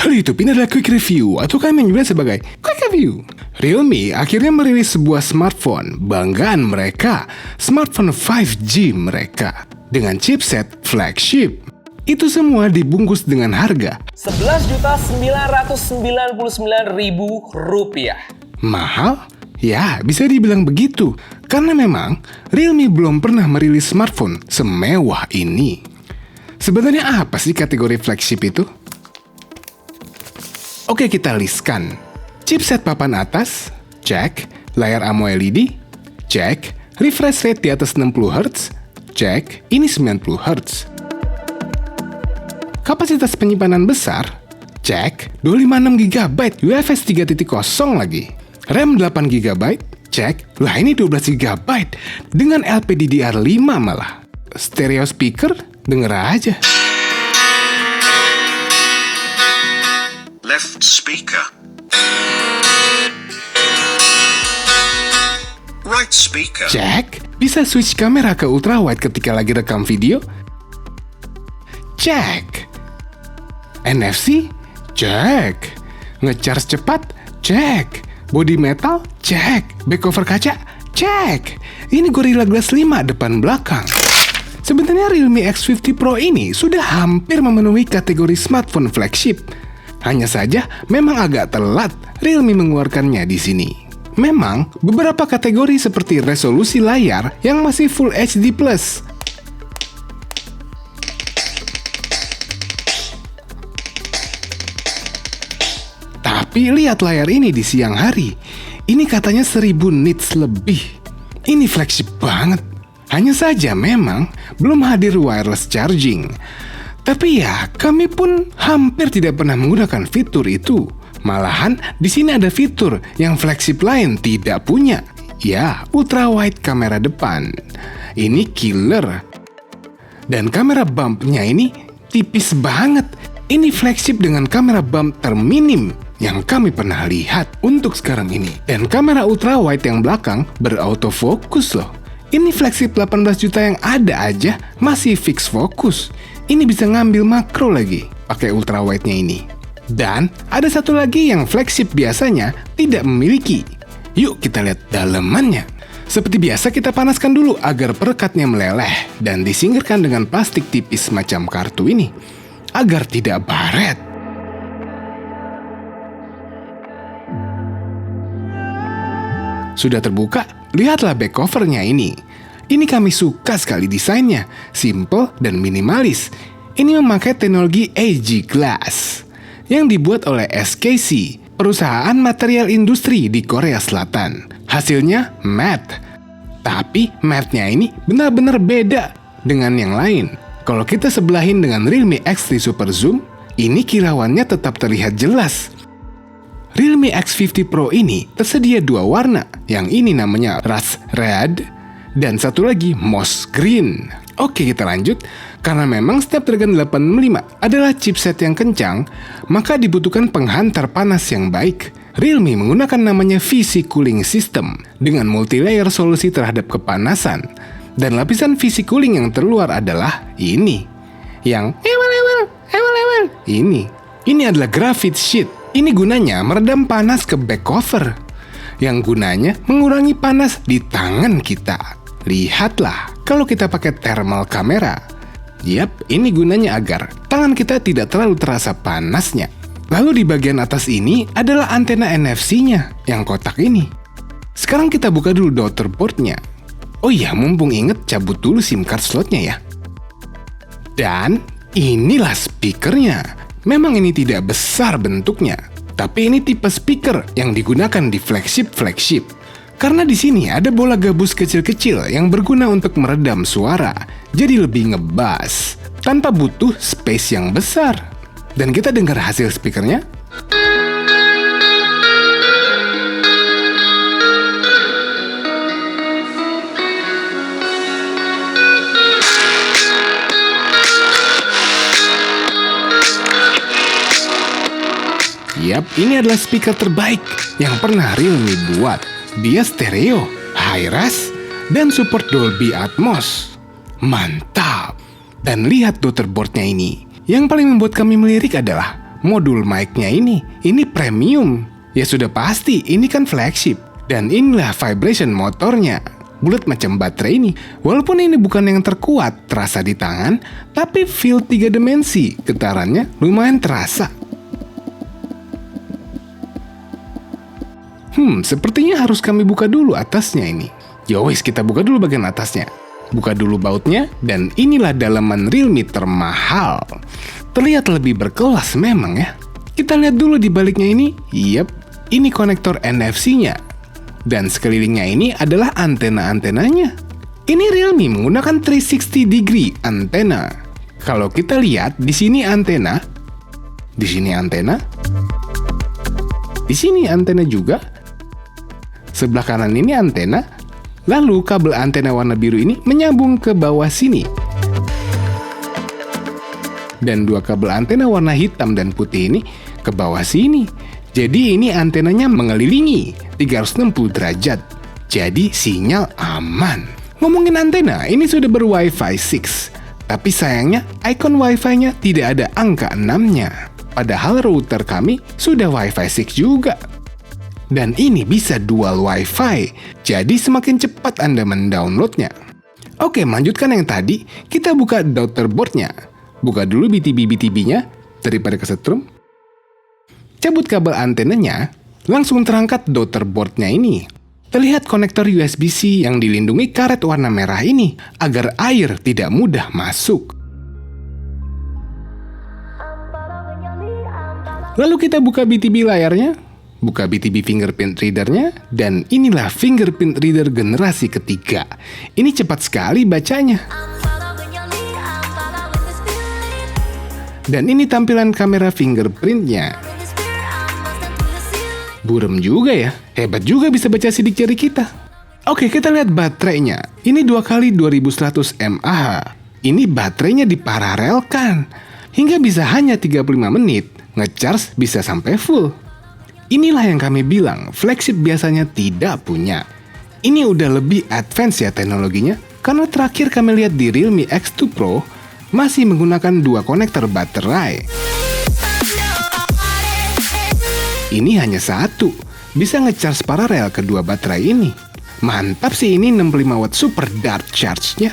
Halo YouTube, ini adalah quick review atau kami menyebutnya sebagai quick review. Realme akhirnya merilis sebuah smartphone banggaan mereka, smartphone 5G mereka dengan chipset flagship. Itu semua dibungkus dengan harga Rp11.999.000. mahal? Ya, bisa dibilang begitu. Karena memang Realme belum pernah merilis smartphone semewah ini. Sebenarnya apa sih kategori flagship itu? Oke, kita listkan. Chipset papan atas, cek. Layar AMOLED, cek. Refresh rate di atas 60Hz, cek. Ini 90Hz. Kapasitas penyimpanan besar, cek. 256GB, UFS 3.0 lagi. RAM 8GB, cek. Lah ini 12GB dengan LPDDR5 malah. Stereo speaker, denger aja. Left speaker. Right speaker. Cek. Bisa switch kamera ke ultrawide ketika lagi rekam video? Cek. NFC? Cek. Ngecharge cepat? Cek. Body metal? Cek. Back cover kaca? Cek. Ini Gorilla Glass 5 depan belakang. Sebenarnya Realme X50 Pro ini sudah hampir memenuhi kategori smartphone flagship. Hanya saja memang agak telat Realme mengeluarkannya di sini. Memang beberapa kategori seperti resolusi layar yang masih Full HD+, tapi lihat layar ini di siang hari. Ini katanya 1000 nits lebih. Ini flagship banget. Hanya saja memang belum hadir wireless charging. Tapi ya, kami pun hampir tidak pernah menggunakan fitur itu. Malahan, di sini ada fitur yang flagship lain tidak punya. Ya, ultra wide kamera depan. Ini killer. Dan kamera bumpnya ini tipis banget. Ini flagship dengan kamera bump terminim yang kami pernah lihat untuk sekarang ini. Dan kamera ultra wide yang belakang berautofokus loh. Ini flagship 18 juta yang ada aja masih fix fokus. Ini bisa ngambil makro lagi pakai ultra wide-nya ini. Dan ada satu lagi yang flagship biasanya tidak memiliki. Yuk kita lihat dalemannya. Seperti biasa kita panaskan dulu agar perekatnya meleleh dan disingkirkan dengan plastik tipis macam kartu ini agar tidak baret. Sudah terbuka? Lihatlah back covernya ini. Ini kami suka sekali desainnya, simple dan minimalis. Ini memakai teknologi AG Glass yang dibuat oleh SKC, perusahaan material industri di Korea Selatan. Hasilnya matte, tapi matte-nya ini benar-benar beda dengan yang lain. Kalau kita sebelahin dengan Realme X3 Super Zoom, ini kilauannya tetap terlihat jelas. Realme X50 Pro ini tersedia dua warna, yang ini namanya Rust Red dan satu lagi Moss Green. Oke, kita lanjut. Karena memang Snapdragon 865 adalah chipset yang kencang, maka dibutuhkan penghantar panas yang baik. Realme menggunakan namanya VC Cooling System dengan multi-layer solusi terhadap kepanasan. Dan lapisan VC Cooling yang terluar adalah ini. Yang ewel. Ini adalah graphite sheet. Ini gunanya meredam panas ke back cover, yang gunanya mengurangi panas di tangan kita. Lihatlah, kalau kita pakai thermal kamera. Yap, ini gunanya agar tangan kita tidak terlalu terasa panasnya. Lalu di bagian atas ini adalah antena NFC-nya, yang kotak ini. Sekarang kita buka dulu daughterboard-nya. Oh iya, mumpung inget, cabut dulu SIM card slotnya ya. Dan inilah speakernya. Memang ini tidak besar bentuknya, tapi ini tipe speaker yang digunakan di flagship. Karena di sini ada bola gabus kecil-kecil yang berguna untuk meredam suara, jadi lebih ngebass tanpa butuh space yang besar. Dan kita dengar hasil speakernya. Yap, ini adalah speaker terbaik yang pernah Realme buat. Dia stereo, high-res, dan support Dolby Atmos. Mantap! Dan lihat daughterboard-nya ini. Yang paling membuat kami melirik adalah modul mic-nya ini premium. Ya sudah pasti, ini kan flagship. Dan inilah vibration motornya. Bulat macam baterai ini. Walaupun ini bukan yang terkuat terasa di tangan, tapi feel 3 dimensi, getarannya lumayan terasa. Sepertinya harus kami buka dulu atasnya ini. Yowes, kita buka dulu bagian atasnya. Buka dulu bautnya, dan inilah dalaman Realme termahal. Terlihat lebih berkelas memang ya. Kita lihat dulu di baliknya ini. Yep, ini konektor NFC-nya. Dan sekelilingnya ini adalah antena-antenanya. Ini Realme menggunakan 360 degree antena. Kalau kita lihat di sini antena, di sini antena, di sini antena juga. Sebelah kanan ini antena. Lalu kabel antena warna biru ini menyambung ke bawah sini. Dan 2 kabel antena warna hitam dan putih ini ke bawah sini. Jadi ini antenanya mengelilingi 360 derajat. Jadi sinyal aman. Ngomongin antena, ini sudah ber-Wi-Fi 6. Tapi sayangnya ikon Wi-Fi-nya tidak ada angka 6-nya. Padahal router kami sudah Wi-Fi 6 juga. Dan ini bisa dual Wi-Fi. Jadi semakin cepat Anda mendownloadnya. Oke, melanjutkan yang tadi, kita buka daughterboard-nya. Buka dulu BTB-BTB-nya daripada kesetrum. Cabut kabel antenanya, langsung terangkat daughterboard-nya ini. Terlihat konektor USB-C yang dilindungi karet warna merah ini, agar air tidak mudah masuk. Lalu kita buka BTB layarnya, buka BTB fingerprint reader-nya, dan inilah fingerprint reader generasi ketiga. Ini cepat sekali bacanya. Dan ini tampilan kamera fingerprint-nya. Burem juga ya, hebat juga bisa baca sidik jari kita. Oke, kita lihat baterainya. Ini 2x2100 mAh. Ini baterainya diparalelkan. Hingga bisa hanya 35 menit, ngecharge bisa sampai full. Inilah yang kami bilang, flagship biasanya tidak punya. Ini udah lebih advance ya teknologinya, karena terakhir kami lihat di Realme X2 Pro, masih menggunakan 2 konektor baterai. Ini hanya 1, bisa ngecharge paralel kedua baterai ini. Mantap sih, ini 65 watt super dart charge-nya.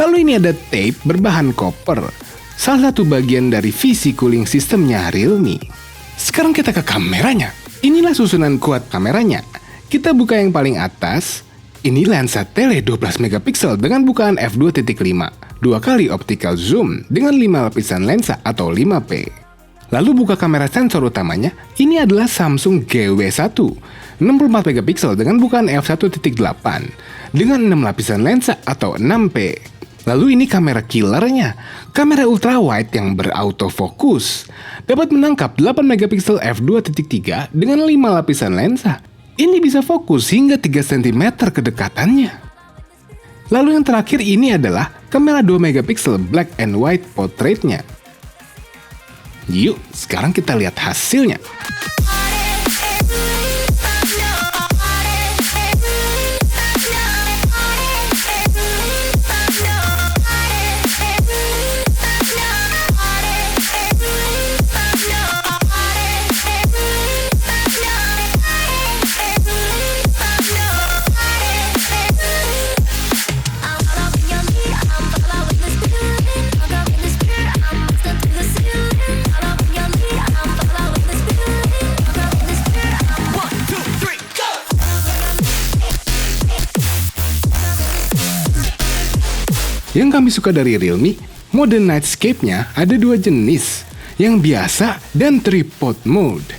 Lalu ini ada tape berbahan koper, salah satu bagian dari VC cooling sistemnya Realme. Sekarang kita ke kameranya. Inilah susunan kuat kameranya. Kita buka yang paling atas. Ini lensa tele 12 megapiksel dengan bukaan f2.5, 2 kali optical zoom dengan 5 lapisan lensa atau 5P. Lalu buka kamera sensor utamanya, ini adalah Samsung GW1, 64 megapiksel dengan bukaan f1.8, dengan 6 lapisan lensa atau 6P. Lalu ini kamera killernya, kamera ultrawide yang berautofokus, dapat menangkap 8 megapiksel f2.3 dengan 5 lapisan lensa. Ini bisa fokus hingga 3 cm kedekatannya. Lalu yang terakhir ini adalah kamera 2 megapiksel black and white portraitnya. Yuk, sekarang kita lihat hasilnya. Yang kami suka dari Realme, mode Nightscape-nya ada 2 jenis, yang biasa dan tripod mode,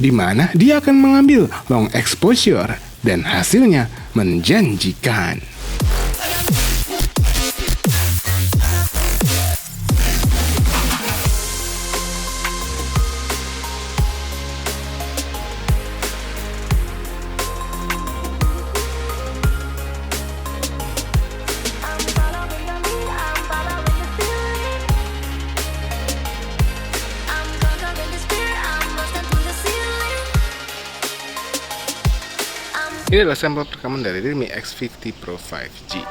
di mana dia akan mengambil long exposure dan hasilnya menjanjikan. Ini adalah sampel rekaman dari Realme X50 Pro 5G.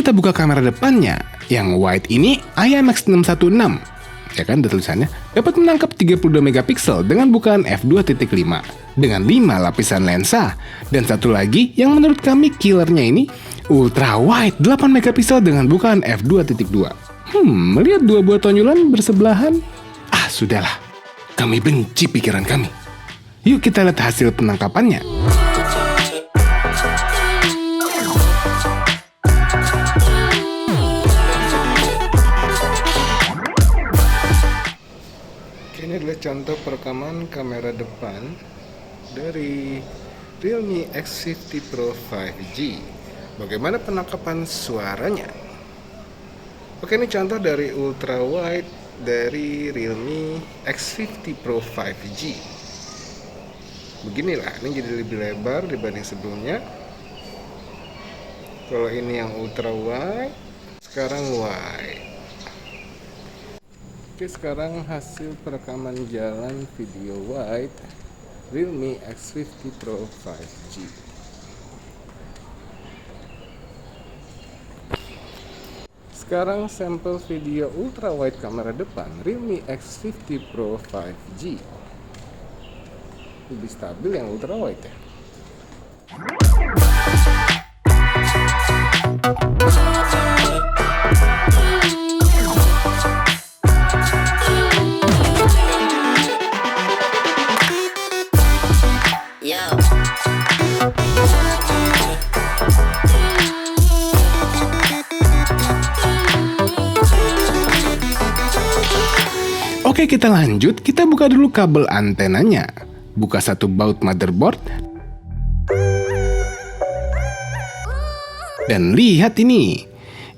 kita buka kamera depannya. Yang wide ini IMX616. Ya kan, ada tulisannya. Dapat menangkap 32 megapiksel dengan bukaan f2.5 dengan 5 lapisan lensa. Dan satu lagi yang menurut kami killernya ini ultra wide 8 megapiksel dengan bukaan f2.2. Melihat dua buah tonjolan bersebelahan, sudahlah. Kami benci pikiran kami. Yuk kita lihat hasil penangkapannya. Ini adalah contoh perekaman kamera depan dari Realme X50 Pro 5G. Bagaimana penangkapan suaranya? Oke, ini contoh dari ultra wide dari Realme X50 Pro 5G. Beginilah, ini jadi lebih lebar dibanding sebelumnya. Kalau ini yang ultra wide, sekarang wide. Oke, sekarang hasil perekaman jalan video wide Realme X50 Pro 5G. Sekarang sampel video ultra wide kamera depan Realme X50 Pro 5G. Lebih stabil yang ultra wide ya. Oke, kita lanjut. Kita buka dulu kabel antenanya. Buka satu baut motherboard. Dan lihat ini.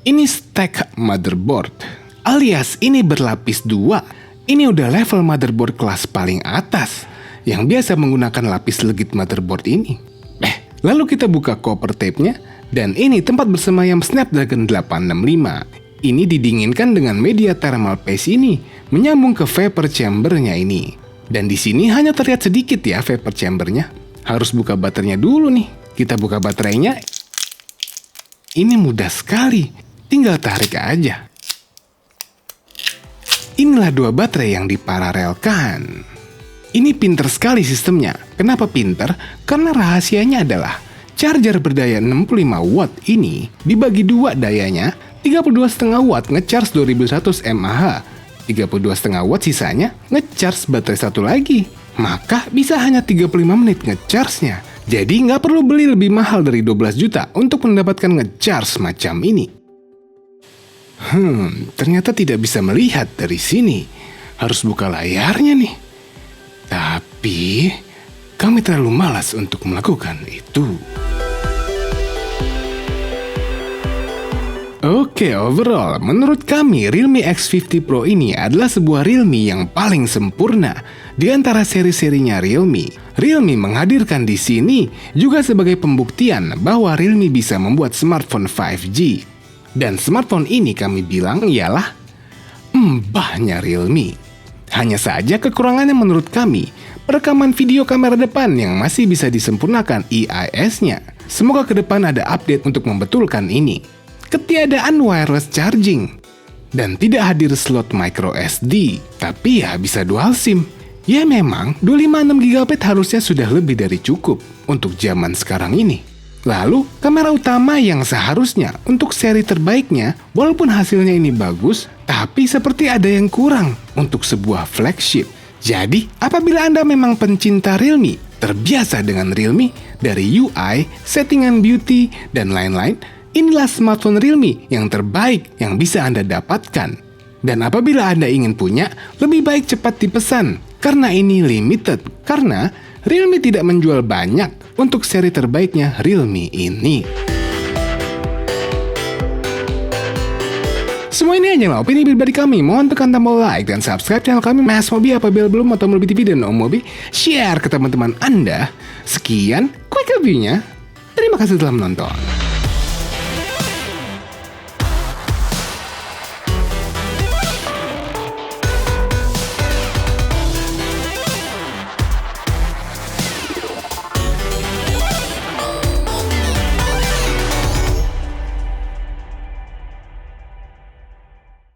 Ini stack motherboard. Alias ini berlapis 2. Ini udah level motherboard kelas paling atas. Yang biasa menggunakan lapis legit motherboard ini. Lalu kita buka copper tape-nya. Dan ini tempat bersemayam Snapdragon 865. Ini didinginkan dengan media thermal paste ini, menyambung ke vapor chamber-nya ini. Dan di sini hanya terlihat sedikit ya vapor chamber-nya. Harus buka baterainya dulu nih. Kita buka baterainya. Ini mudah sekali, tinggal tarik aja. Inilah dua baterai yang diparalelkan. Ini pinter sekali sistemnya. Kenapa pinter? Karena rahasianya adalah charger berdaya 65 watt ini dibagi dua dayanya. 32,5 watt ngecharge 2100 mAh, 32,5 watt sisanya ngecharge baterai satu lagi. Maka bisa hanya 35 menit ngecharge-nya. Jadi nggak perlu beli lebih mahal dari 12 juta untuk mendapatkan ngecharge macam ini. Ternyata tidak bisa melihat dari sini. Harus buka layarnya nih. Tapi kami terlalu malas untuk melakukan itu. Oke, overall, menurut kami Realme X50 Pro ini adalah sebuah Realme yang paling sempurna di antara seri-serinya Realme. Realme menghadirkan di sini juga sebagai pembuktian bahwa Realme bisa membuat smartphone 5G. Dan smartphone ini kami bilang ialah mbahnya Realme. Hanya saja kekurangannya menurut kami, perekaman video kamera depan yang masih bisa disempurnakan EIS-nya. Semoga ke depan ada update untuk membetulkan ini. Ketiadaan wireless charging. Dan tidak hadir slot micro SD, tapi ya bisa dual SIM. Ya memang, 256GB harusnya sudah lebih dari cukup untuk zaman sekarang ini. Lalu, kamera utama yang seharusnya untuk seri terbaiknya, walaupun hasilnya ini bagus, tapi seperti ada yang kurang untuk sebuah flagship. Jadi, apabila Anda memang pencinta Realme, terbiasa dengan Realme, dari UI, settingan beauty, dan lain-lain, inilah smartphone Realme yang terbaik yang bisa Anda dapatkan. Dan apabila Anda ingin punya, lebih baik cepat dipesan, karena ini limited, karena Realme tidak menjual banyak untuk seri terbaiknya Realme ini. Semua ini hanyalah opini pribadi kami. Mohon tekan tombol like dan subscribe channel kami Mas Mobi apabila belum, atau Mobi TV dan Om Mobi share ke teman-teman Anda. Sekian quick review-nya. Terima kasih telah menonton.